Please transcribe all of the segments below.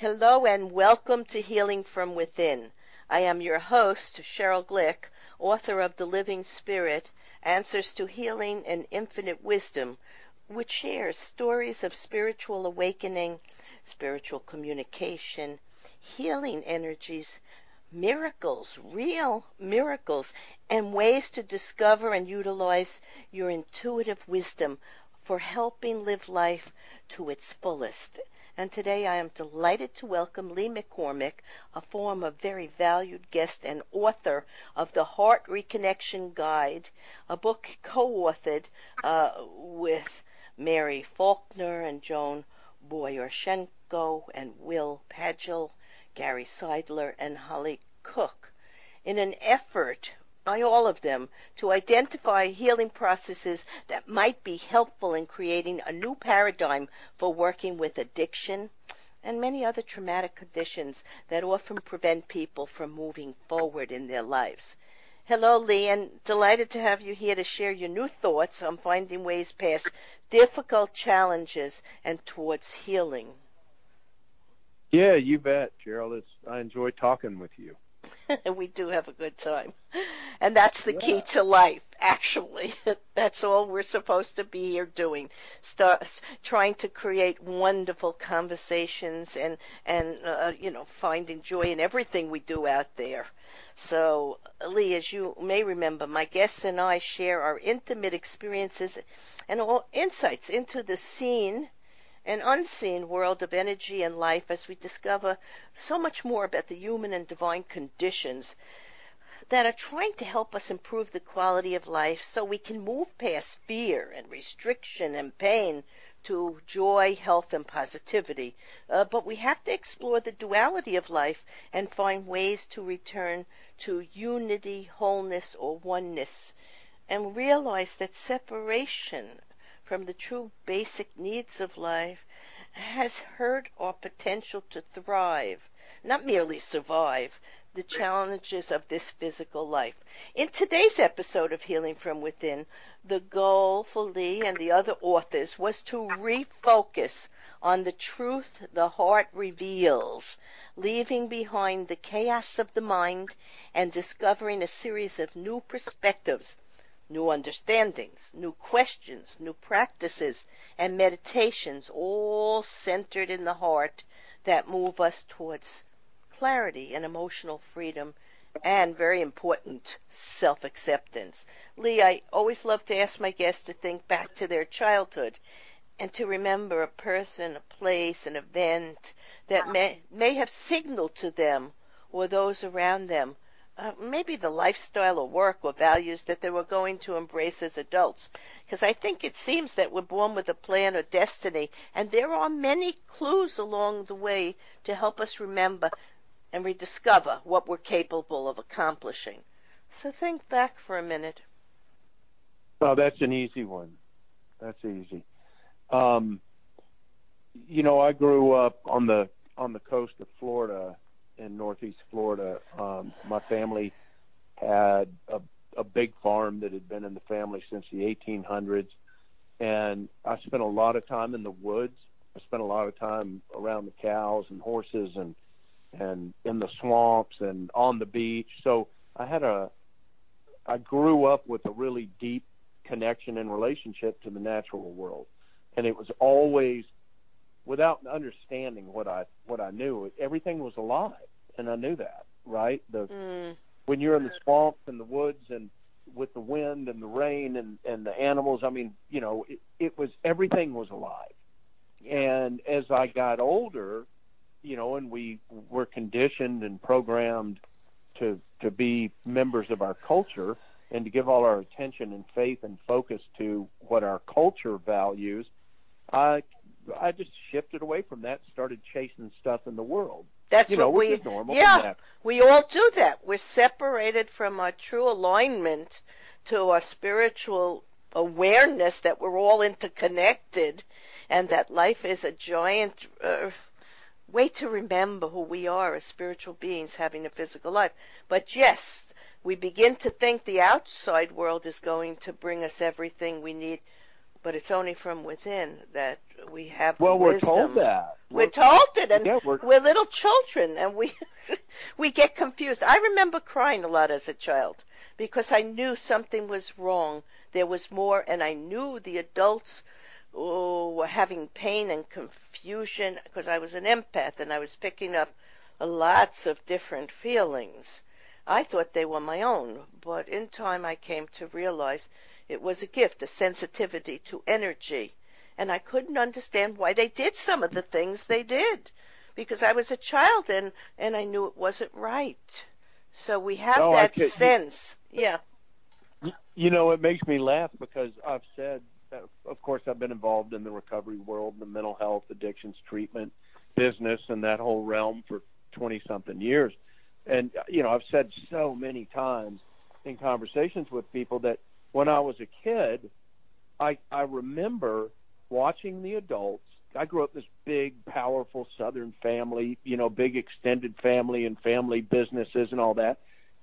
Hello and welcome to Healing from Within. I am your host, Cheryl Glick, author of The Living Spirit, Answers to Healing and Infinite Wisdom, which shares stories of spiritual awakening, spiritual communication, healing energies, miracles, real miracles, and ways to discover and utilize your intuitive wisdom for helping live life to its fullest. And today I am delighted to welcome Lee McCormick, a former very valued guest and author of the Heart Reconnection Guide, a book co-authored with Mary Faulkner and Joan Boyarshenko and Will Pagel, Gary Seidler, and Holly Cook, in an effort by all of them to identify healing processes that might be helpful in creating a new paradigm for working with addiction and many other traumatic conditions that often prevent people from moving forward in their lives. Hello, Lee, and delighted to have you here to share your new thoughts on finding ways past difficult challenges and towards healing. Yeah, you bet, Cheryl. I enjoy talking with you. We do have a good time. And that's the key to life, actually. That's all we're supposed to be here doing. Trying to create wonderful conversations and finding joy in everything we do out there. So, Lee, as you may remember, my guests and I share our intimate experiences and all insights into the seen an unseen world of energy and life as we discover so much more about the human and divine conditions that are trying to help us improve the quality of life so we can move past fear and restriction and pain to joy, health, and positivity. But we have to explore the duality of life and find ways to return to unity, wholeness, or oneness, and realize that separation from the true basic needs of life has hurt our potential to thrive, not merely survive, the challenges of this physical life. In today's episode of Healing from Within, the goal for Lee and the other authors was to refocus on the truth the heart reveals, leaving behind the chaos of the mind and discovering a series of new perspectives, new understandings, new questions, new practices, and meditations, all centered in the heart that move us towards clarity and emotional freedom and, very important, self-acceptance. Lee, I always love to ask my guests to think back to their childhood and to remember a person, a place, an event that may have signaled to them or those around them maybe the lifestyle or work or values that they were going to embrace as adults. Because I think it seems that we're born with a plan or destiny, and there are many clues along the way to help us remember and rediscover what we're capable of accomplishing. So think back for a minute. Oh, that's an easy one. That's easy. I grew up on the coast of Florida, in Northeast Florida. My family had a big farm that had been in the family since the 1800s, and I spent a lot of time in the woods. I spent a lot of time around the cows and horses and in the swamps and on the beach. So I grew up with a really deep connection and relationship to the natural world, and it was always, without understanding what I knew, everything was alive, and I knew that, right? When you're in the swamps and the woods and with the wind and the rain and the animals, I mean, it was, everything was alive. Yeah. And as I got older, and we were conditioned and programmed to be members of our culture and to give all our attention and faith and focus to what our culture values, I just shifted away from that and started chasing stuff in the world. That's what which is normal. Yeah, we all do that. We're separated from our true alignment to our spiritual awareness that we're all interconnected and that life is a giant way to remember who we are as spiritual beings having a physical life. But yes, we begin to think the outside world is going to bring us everything we need but it's only from within that we have the Well, we're told wisdom. that. We're told it, and Yeah, we're little children, and we we get confused. I remember crying a lot as a child because I knew something was wrong. There was more, and I knew the adults were having pain and confusion because I was an empath and I was picking up lots of different feelings. I thought they were my own, but in time I came to realize it was a gift, a sensitivity to energy. And I couldn't understand why they did some of the things they did because I was a child and I knew it wasn't right. So we have no, that sense. Yeah. It makes me laugh because I've said, that, of course, I've been involved in the recovery world, the mental health, addictions treatment business, and that whole realm for 20-something years. And, I've said so many times in conversations with people that when I was a kid, I remember watching the adults. I grew up in this big, powerful Southern family, big extended family and family businesses and all that,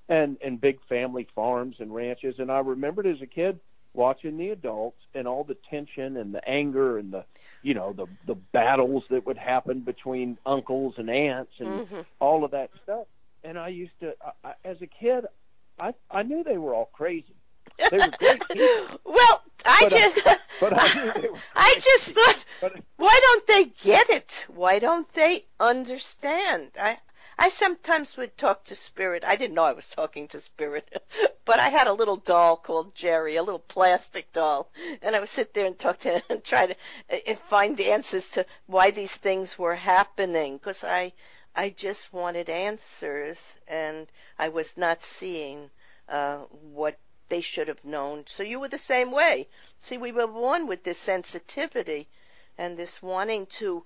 and big family farms and ranches. And I remembered as a kid watching the adults and all the tension and the anger and the battles that would happen between uncles and aunts and all of that stuff. And I used to, as a kid, I knew they were all crazy. They were great people. Well, I just thought, but, why don't they get it? Why don't they understand? I sometimes would talk to Spirit. I didn't know I was talking to Spirit, but I had a little doll called Jerry, a little plastic doll, and I would sit there and talk to him and try to find the answers to why these things were happening, because I just wanted answers, and I was not seeing what they should have known. So you were the same way. See, we were born with this sensitivity and this wanting to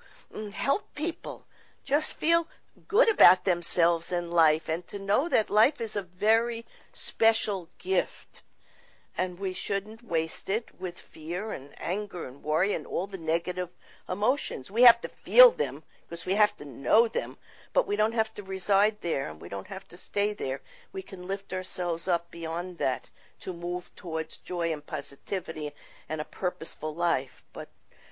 help people just feel good about themselves in life and to know that life is a very special gift. And we shouldn't waste it with fear and anger and worry and all the negative emotions. We have to feel them because we have to know them, but we don't have to reside there and we don't have to stay there. We can lift ourselves up beyond that to move towards joy and positivity and a purposeful life. But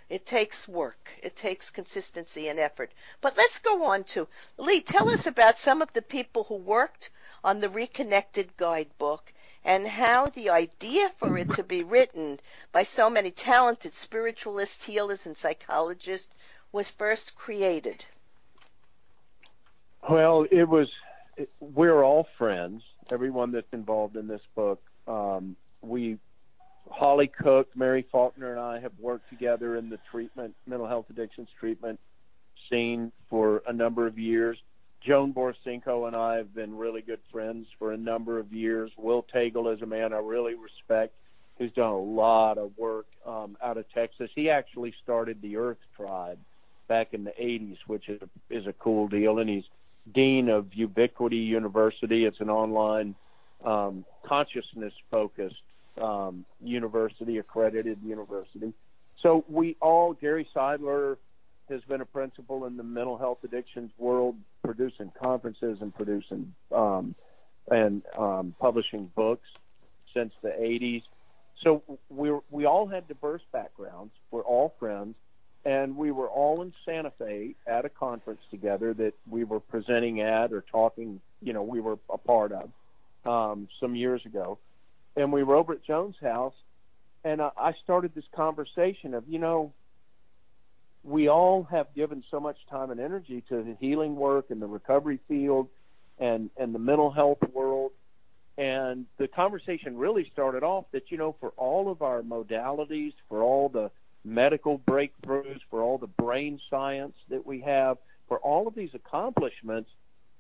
it takes work. It takes consistency and effort. But let's go on to Lee. Tell us about some of the people who worked on the Reconnected guidebook and how the idea for it to be written by so many talented spiritualists, healers, and psychologists was first created. Well, we're all friends, everyone that's involved in this book. Holly Cook, Mary Faulkner, and I have worked together in the mental health addictions treatment scene for a number of years. Joan Borsinko and I have been really good friends for a number of years. Will Tagle is a man I really respect who's done a lot of work out of Texas. He actually started the Earth Tribe back in the 80s, which is a cool deal, and he's dean of Ubiquity University. It's an online consciousness-focused university, accredited university. So Gary Seidler has been a principal in the mental health addictions world, producing conferences and producing publishing books since the 80s. So we all had diverse backgrounds. We're all friends, and we were all in Santa Fe at a conference together that we were presenting at or talking, we were a part of some years ago. And we were over at Joan's house, and I started this conversation of, we all have given so much time and energy to the healing work and the recovery field and the mental health world. And the conversation really started off that, for all of our modalities, for all the medical breakthroughs, for all the brain science that we have, for all of these accomplishments,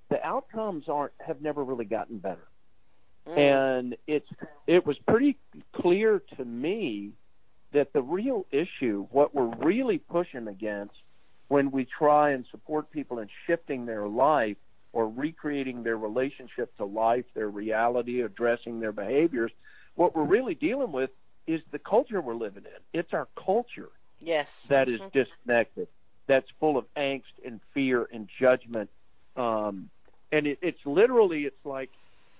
the outcomes have never really gotten better. And it was pretty clear to me that the real issue, what we're really pushing against when we try and support people in shifting their life or recreating their relationship to life, their reality, addressing their behaviors, what we're really dealing with is the culture we're living in. It's our culture that is disconnected, that's full of angst and fear and judgment. And it's literally, it's like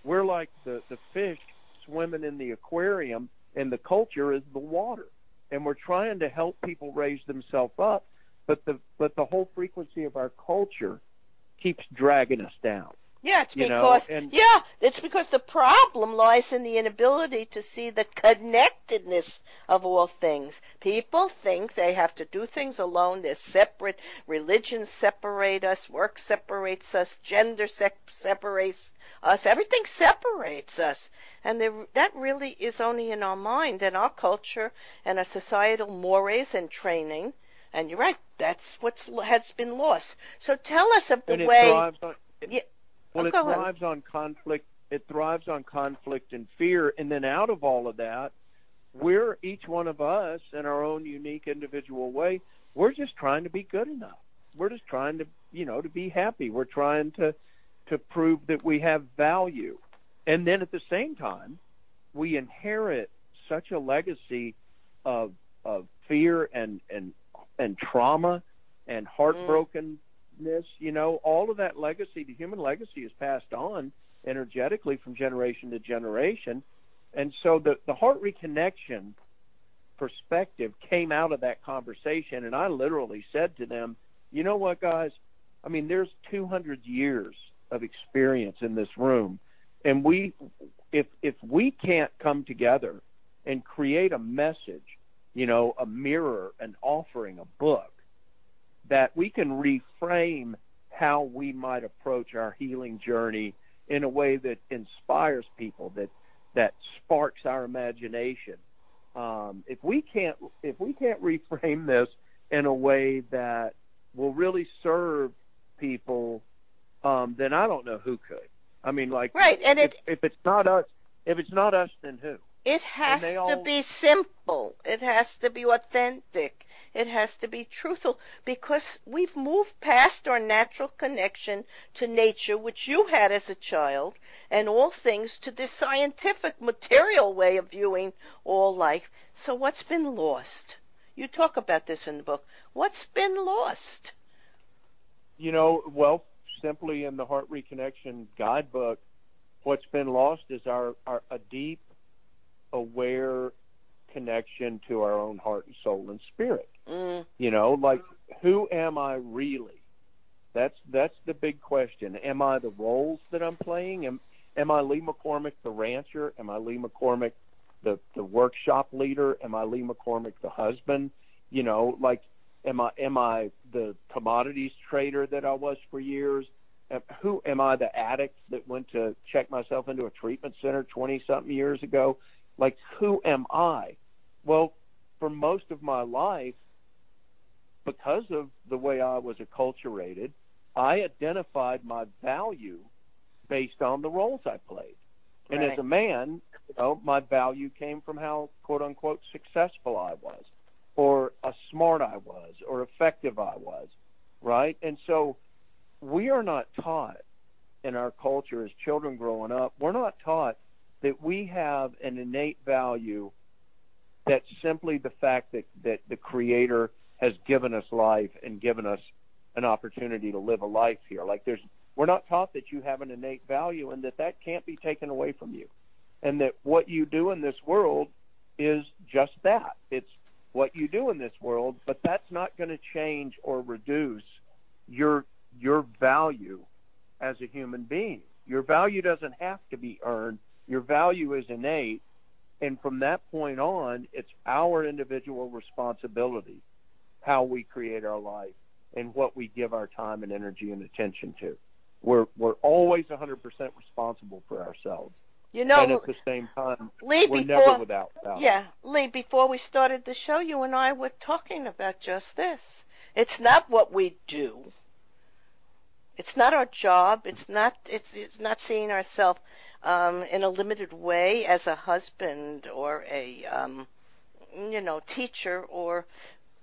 we're like the fish swimming in the aquarium, and the culture is the water. and we're trying to help people raise themselves up, but the whole frequency of our culture keeps dragging us down. Yeah, And it's because the problem lies in the inability to see the connectedness of all things. People think they have to do things alone. They're separate. Religions separate us. Work separates us. Gender separates us. Everything separates us. And that really is only in our mind and our culture and our societal mores and training. And you're right, that's what has been lost. So tell us of the and it way. thrives on. Yeah. Well, it Go on. thrives on conflict. It thrives on conflict and fear, and then out of all of that, we're each one of us in our own unique individual way. We're just trying to be good enough. We're just trying to, to be happy. We're trying to prove that we have value, and then at the same time, we inherit such a legacy of fear and trauma and heartbrokenness. All of that legacy, the human legacy, is passed on energetically from generation to generation. And so the heart reconnection perspective came out of that conversation. And I literally said to them, you know what, guys? I mean, there's 200 years of experience in this room. And if we can't come together and create a message, a mirror, an offering, a book, that we can reframe how we might approach our healing journey in a way that inspires people, that sparks our imagination. If we can't reframe this in a way that will really serve people, then I don't know who could. I mean, like, right, and if it's not us, then who? It has to be simple. It has to be authentic. It has to be truthful, because we've moved past our natural connection to nature, which you had as a child, and all things, to this scientific, material way of viewing all life. So what's been lost? You talk about this in the book. What's been lost? Well, simply in the Heart Reconnection guidebook, what's been lost is a deep, aware connection to our own heart and soul and spirit. Like, who am I really? That's the big question. Am I the roles that I'm playing? Am I Lee McCormick, the rancher? Am I Lee McCormick, the workshop leader? Am I Lee McCormick, the husband? Like, am I the commodities trader that I was for years? Who am I, the addict that went to check myself into a treatment center 20-something years ago? Like, who am I? Well, for most of my life, because of the way I was acculturated, I identified my value based on the roles I played. And Right. as a man, my value came from how, quote unquote, successful I was, or smart I was, or effective I was, right? And so we are not taught in our culture as children growing up, we're not taught that we have an innate value that's simply the fact that the Creator has given us life and given us an opportunity to live a life here. Like, we're not taught that you have an innate value and that can't be taken away from you. And that what you do in this world is just that. It's what you do in this world, but that's not going to change or reduce your value as a human being. Your value doesn't have to be earned. Your value is innate. And from that point on, it's our individual responsibility how we create our life and what we give our time and energy and attention to. We're always 100% responsible for ourselves. And at the same time, Lee, we're never without value. Yeah, Lee, before we started the show, you and I were talking about just this. It's not what we do. It's not our job. It's not seeing ourselves in a limited way as a husband or a teacher or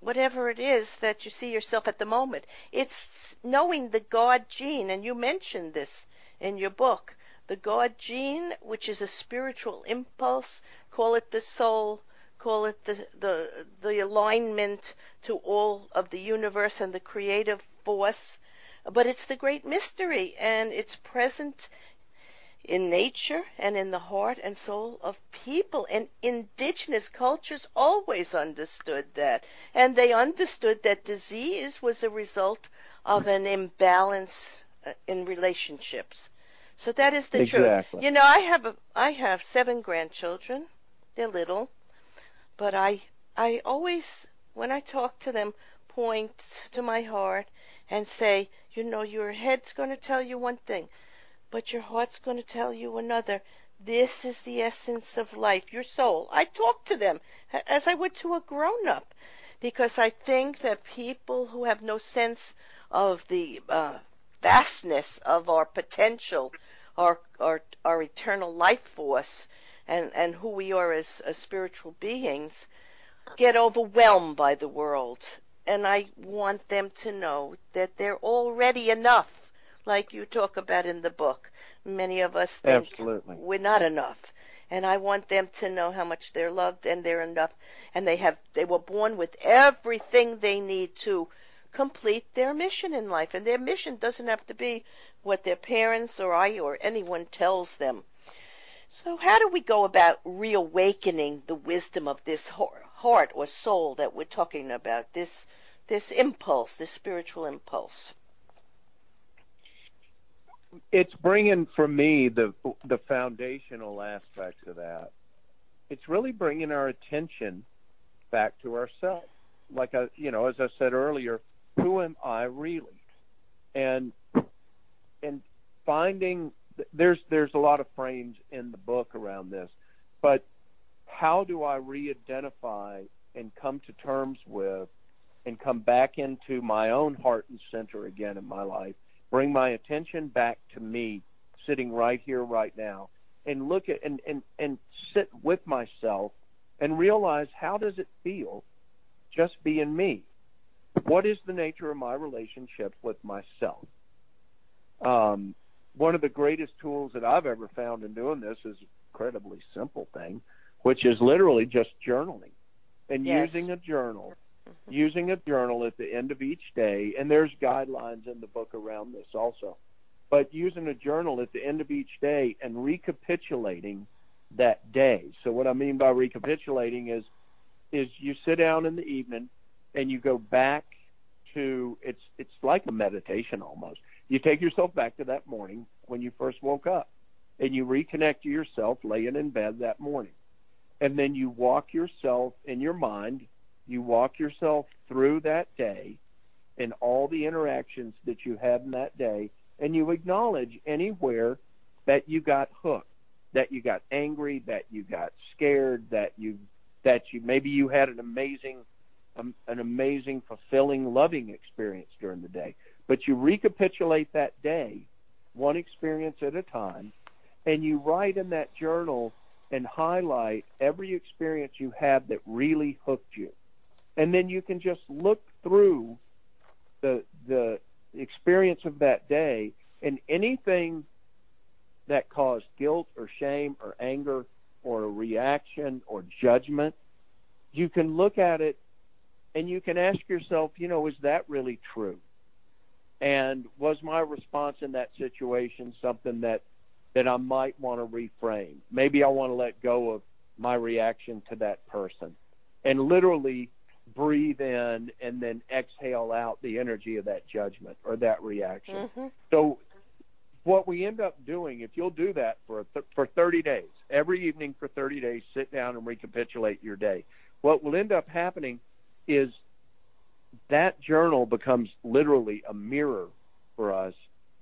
whatever it is that you see yourself at the moment. It's knowing the God gene, and you mentioned this in your book, the God gene, which is a spiritual impulse. Call it the soul, call it the alignment to all of the universe and the creative force. But it's the great mystery, and it's present in nature and in the heart and soul of people. And indigenous cultures always understood that. And they understood that disease was a result of an imbalance in relationships. So that is the truth. Exactly. You know, I have 7 grandchildren. They're little, but I always, when I talk to them, point to my heart and say, you know, your head's going to tell you one thing, but your heart's going to tell you another. This is the essence of life, your soul. I talk to them as I would to a grown-up, because I think that people who have no sense of the vastness of our potential, our eternal life force, and who we are as spiritual beings, get overwhelmed by the world. And I want them to know that they're already enough, like you talk about in the book. Many of us think Absolutely. we're not enough. And I want them to know how much they're loved and they're enough. And they were born with everything they need to complete their mission in life. And their mission doesn't have to be what their parents or I or anyone tells them. So how do we go about reawakening the wisdom of this heart or soul that we're talking about, this impulse, this spiritual impulse? It's bringing, for me, the foundational aspects of that. It's really bringing our attention back to ourselves. Like, as I said earlier, who am I really? And finding, there's a lot of frames in the book around this, but how do I re-identify and come to terms with and come back into my own heart and center again in my life, bring my attention back to me, sitting right here, right now, and look at and sit with myself and realize, how does it feel just being me? What is the nature of my relationship with myself? One of the greatest tools that I've ever found in doing this is an incredibly simple thing, which is literally just journaling and using a journal. Using a journal at the end of each day, and there's guidelines in the book around this also, but using a journal at the end of each day and recapitulating that day. So what I mean by recapitulating is you sit down in the evening and you go back to, it's like a meditation almost. You take yourself back to that morning when you first woke up, and you reconnect to yourself laying in bed that morning. And then you walk yourself in your mind, you walk yourself through that day and all the interactions that you had in that day, and you acknowledge anywhere that you got hooked, that you got angry, that you got scared, that you maybe you had an amazing, fulfilling, loving experience during the day. But you recapitulate that day, one experience at a time, and you write in that journal and highlight every experience you had that really hooked you. And then you can just look through the experience of that day, and anything that caused guilt or shame or anger or a reaction or judgment, you can look at it and you can ask yourself, is that really true? And was my response in that situation something that I might want to reframe? Maybe I want to let go of my reaction to that person and literally breathe in and then exhale out the energy of that judgment or that reaction. Mm-hmm. So what we end up doing, if you'll do that for 30 days, every evening for 30 days, sit down and recapitulate your day, what will end up happening is that journal becomes literally a mirror for us,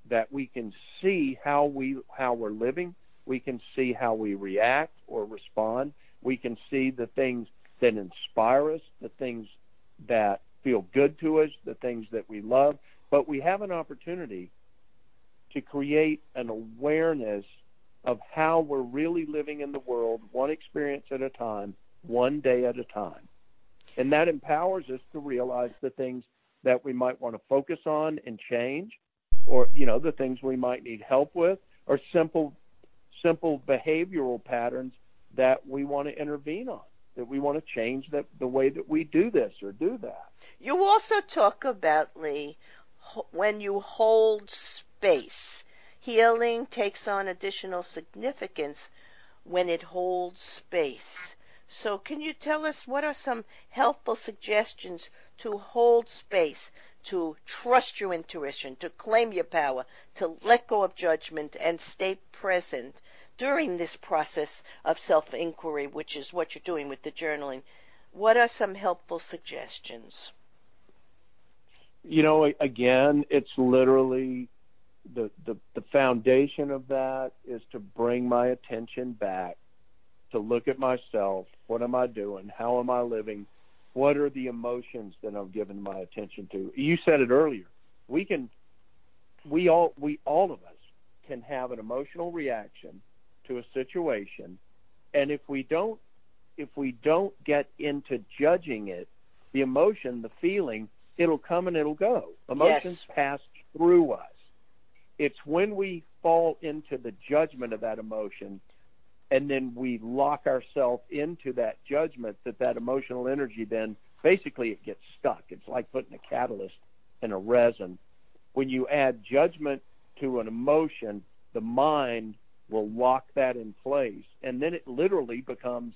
that we can see how we're living. We can see how we react or respond. We can see the things that inspire us, the things that feel good to us, the things that we love. But we have an opportunity to create an awareness of how we're really living in the world, one experience at a time, one day at a time. And that empowers us to realize the things that we might want to focus on and change, or, the things we might need help with, or simple behavioral patterns that we want to intervene on, that we want to change the way that we do this or do that. You also talk about, Lee, when you hold space. Healing takes on additional significance when it holds space. So can you tell us what are some helpful suggestions to hold space, to trust your intuition, to claim your power, to let go of judgment and stay present during this process of self-inquiry, which is what you're doing with the journaling? What are some helpful suggestions? Again, it's literally the foundation of that is to bring my attention back, to look at myself. What am I doing? How am I living? What are the emotions that I'm giving my attention to? You said it earlier. We all of us can have an emotional reaction to a situation, and if we don't get into judging it, the emotion, the feeling, it'll come and it'll go. Emotions pass through us. It's when we fall into the judgment of that emotion and then we lock ourselves into that judgment that emotional energy then basically it gets stuck. It's like putting a catalyst in a resin. When you add judgment to an emotion, the mind will lock that in place, and then it literally becomes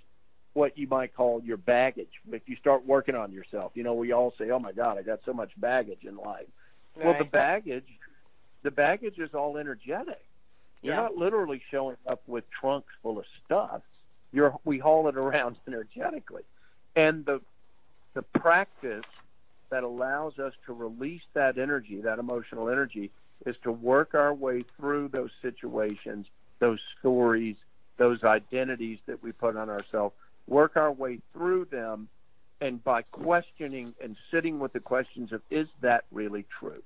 what you might call your baggage. If you start working on yourself, we all say, oh my God, I got so much baggage in life. Right. Well, the baggage is all energetic. You're not literally showing up with trunks full of stuff. We haul it around energetically. And the practice that allows us to release that energy, that emotional energy, is to work our way through those situations, those stories, those identities that we put on ourselves, work our way through them, and by questioning and sitting with the questions of, is that really true?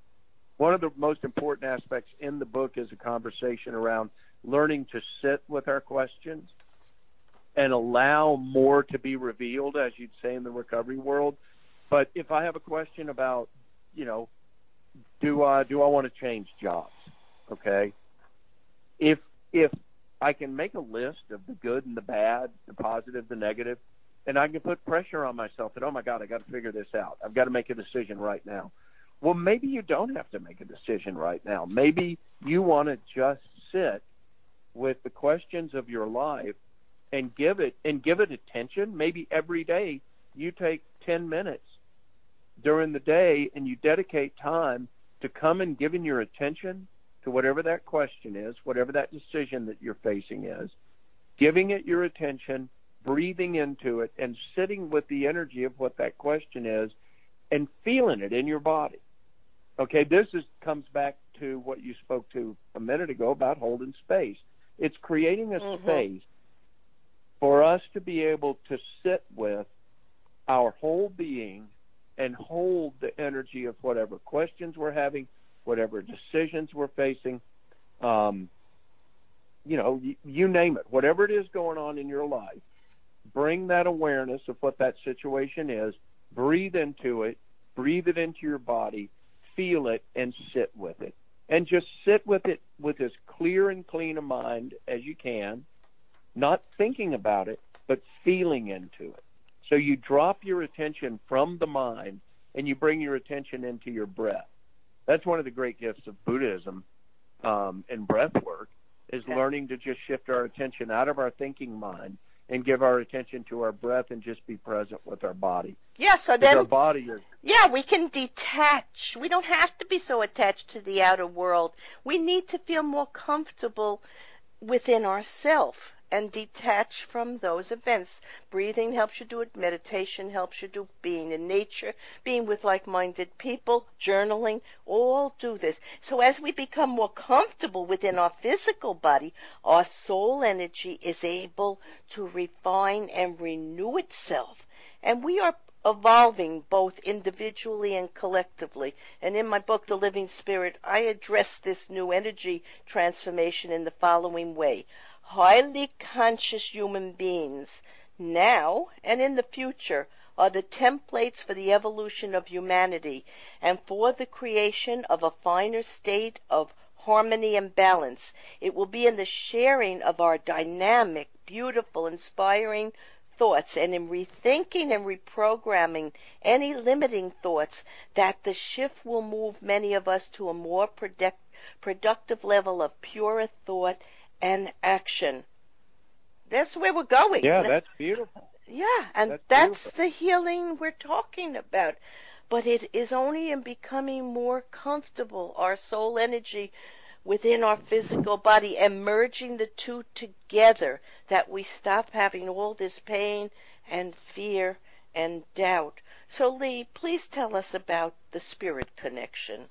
One of the most important aspects in the book is a conversation around learning to sit with our questions and allow more to be revealed, as you'd say in the recovery world. But if I have a question about, do I want to change jobs? Okay. If I can make a list of the good and the bad, the positive, the negative, and I can put pressure on myself that, oh my God, I got to figure this out. I've got to make a decision right now. Well, maybe you don't have to make a decision right now. Maybe you want to just sit with the questions of your life and give it attention. Maybe every day you take 10 minutes during the day and you dedicate time to come and giving your attention to whatever that question is, whatever that decision that you're facing is, giving it your attention, breathing into it, and sitting with the energy of what that question is and feeling it in your body. Okay, this comes back to what you spoke to a minute ago about holding space. It's creating a space for us to be able to sit with our whole being and hold the energy of whatever questions we're having, whatever decisions we're facing, you name it, whatever it is going on in your life, bring that awareness of what that situation is, breathe into it, breathe it into your body, feel it, and sit with it. And just sit with it with as clear and clean a mind as you can, not thinking about it, but feeling into it. So you drop your attention from the mind and you bring your attention into your breath. That's one of the great gifts of Buddhism and breath work is learning to just shift our attention out of our thinking mind and give our attention to our breath and just be present with our body. Yeah, so then our body is... Yeah, we can detach. We don't have to be so attached to the outer world. We need to feel more comfortable within ourselves and detach from those events. Breathing helps you do it. Meditation helps you do being in nature, being with like-minded people, journaling, all do this. So as we become more comfortable within our physical body, our soul energy is able to refine and renew itself. And we are evolving both individually and collectively. And in my book, The Living Spirit, I address this new energy transformation in the following way. Highly conscious human beings now and in the future are the templates for the evolution of humanity and for the creation of a finer state of harmony and balance. It will be in the sharing of our dynamic, beautiful, inspiring thoughts and in rethinking and reprogramming any limiting thoughts that the shift will move many of us to a more productive level of purer thought and action. That's where we're going. Yeah, that's beautiful. Yeah, and that's the healing we're talking about. But it is only in becoming more comfortable, our soul energy within our physical body, and merging the two together, that we stop having all this pain and fear and doubt. So, Lee, please tell us about the spirit connection.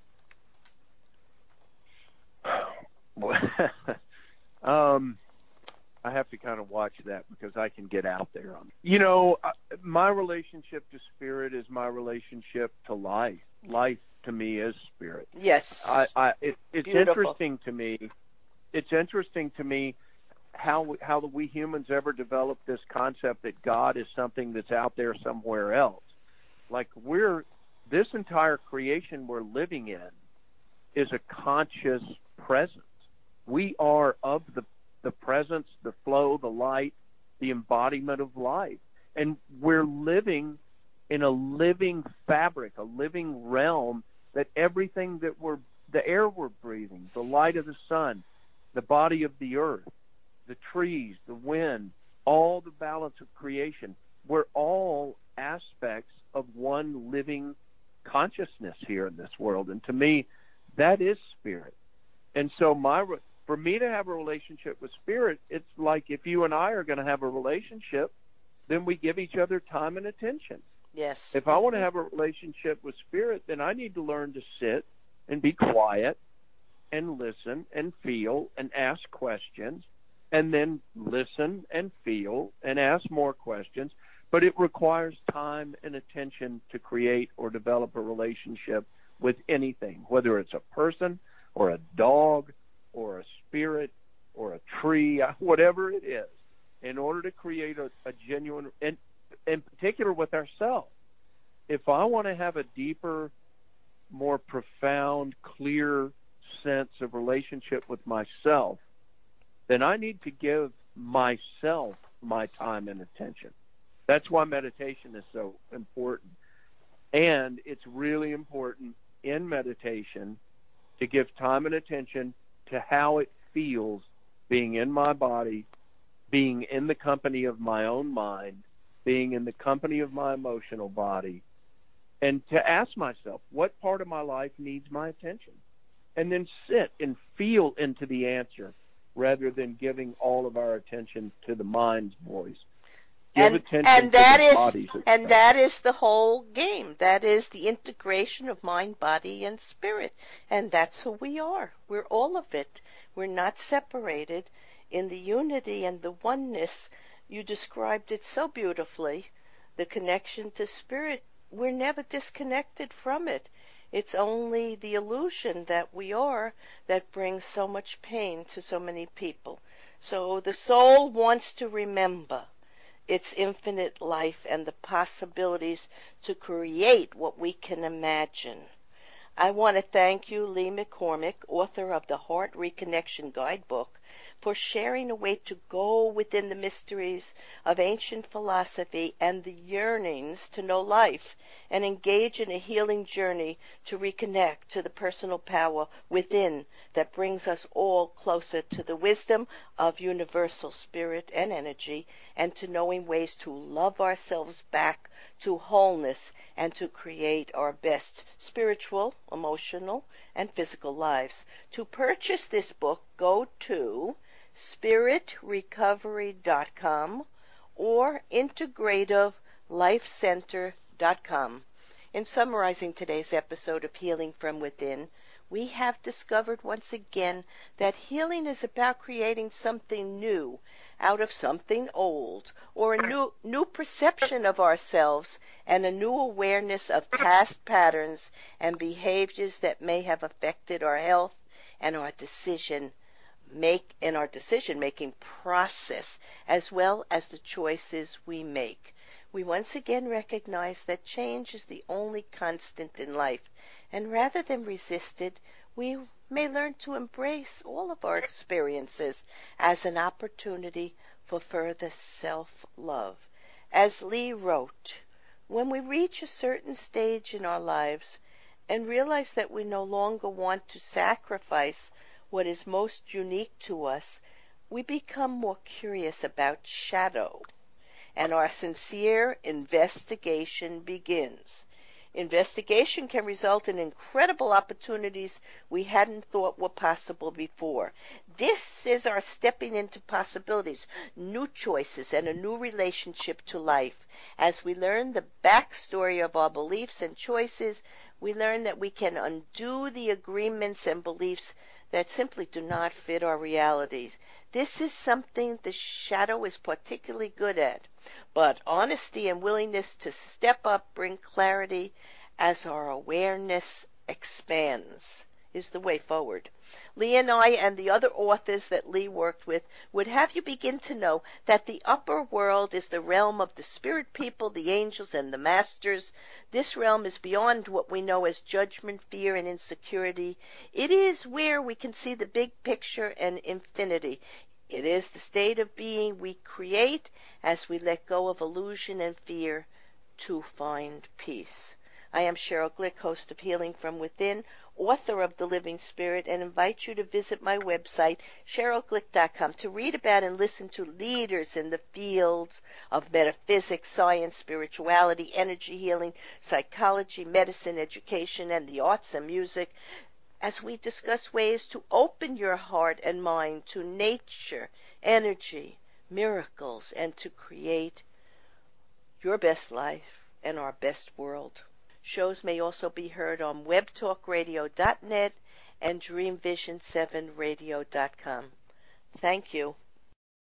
I have to kind of watch that because I can get out there. My relationship to spirit is my relationship to life. Life to me is spirit. Yes. It's Beautiful. interesting to me. It's interesting to me how we humans ever developed this concept that God is something that's out there somewhere else. Like this entire creation we're living in is a conscious presence. We are of the presence, the flow, the light, the embodiment of life. And we're living in a living fabric, a living realm, that everything the air we're breathing, the light of the sun, the body of the earth, the trees, the wind, all the balance of creation, we're all aspects of one living consciousness here in this world. And to me, that is spirit. And so for me to have a relationship with spirit, it's like if you and I are going to have a relationship, then we give each other time and attention. Yes. If I want to have a relationship with spirit, then I need to learn to sit and be quiet and listen and feel and ask questions, and then listen and feel and ask more questions. But it requires time and attention to create or develop a relationship with anything, whether it's a person or a dog or a spirit or a tree, whatever it is, in order to create a genuine, and in particular with ourselves. If I want to have a deeper, more profound, clear sense of relationship with myself, then I need to give myself my time and attention. That's why meditation is so important. And it's really important in meditation to give time and attention to how it feels being in my body, being in the company of my own mind, being in the company of my emotional body, and to ask myself, what part of my life needs my attention? And then sit and feel into the answer rather than giving all of our attention to the mind's voice. And that is the whole game. That is the integration of mind, body, and spirit. And that's who we are. We're all of it. We're not separated. In the unity and the oneness, you described it so beautifully, the connection to spirit. We're never disconnected from it. It's only the illusion that we are that brings so much pain to so many people. So the soul wants to remember its infinite life and the possibilities to create what we can imagine. I want to thank you, Lee McCormick, author of the Heart Reconnection Guidebook, for sharing a way to go within the mysteries of ancient philosophy and the yearnings to know life and engage in a healing journey to reconnect to the personal power within that brings us all closer to the wisdom of universal spirit and energy, and to knowing ways to love ourselves back to wholeness and to create our best spiritual, emotional, and physical lives. To purchase this book, go to spiritrecovery.com or integrativlifecenter.com. In summarizing today's episode of Healing from Within, we have discovered once again that healing is about creating something new out of something old, or a new perception of ourselves and a new awareness of past patterns and behaviors that may have affected our health and our decision-making process, as well as the choices we make. We once again recognize that change is the only constant in life, and rather than resist it, we may learn to embrace all of our experiences as an opportunity for further self-love. As Lee wrote, when we reach a certain stage in our lives and realize that we no longer want to sacrifice what is most unique to us, we become more curious about shadow, and our sincere investigation begins. Investigation can result in incredible opportunities we hadn't thought were possible before. This is our stepping into possibilities, new choices, and a new relationship to life. As we learn the backstory of our beliefs and choices, we learn that we can undo the agreements and beliefs that simply do not fit our realities. This is something the shadow is particularly good at. But honesty and willingness to step up bring clarity as our awareness expands is the way forward. Lee and I and the other authors that Lee worked with would have you begin to know that the upper world is the realm of the spirit people, the angels, and the masters. This realm is beyond what we know as judgment, fear, and insecurity. It is where we can see the big picture and infinity. It is the state of being we create as we let go of illusion and fear to find peace. I am Cheryl Glick, host of Healing from Within, author of The Living Spirit, and invite you to visit my website, CherylGlick.com, to read about and listen to leaders in the fields of metaphysics, science, spirituality, energy healing, psychology, medicine, education, and the arts and music, as we discuss ways to open your heart and mind to nature, energy, miracles, and to create your best life and our best world. Shows may also be heard on webtalkradio.net and dreamvision7radio.com. Thank you.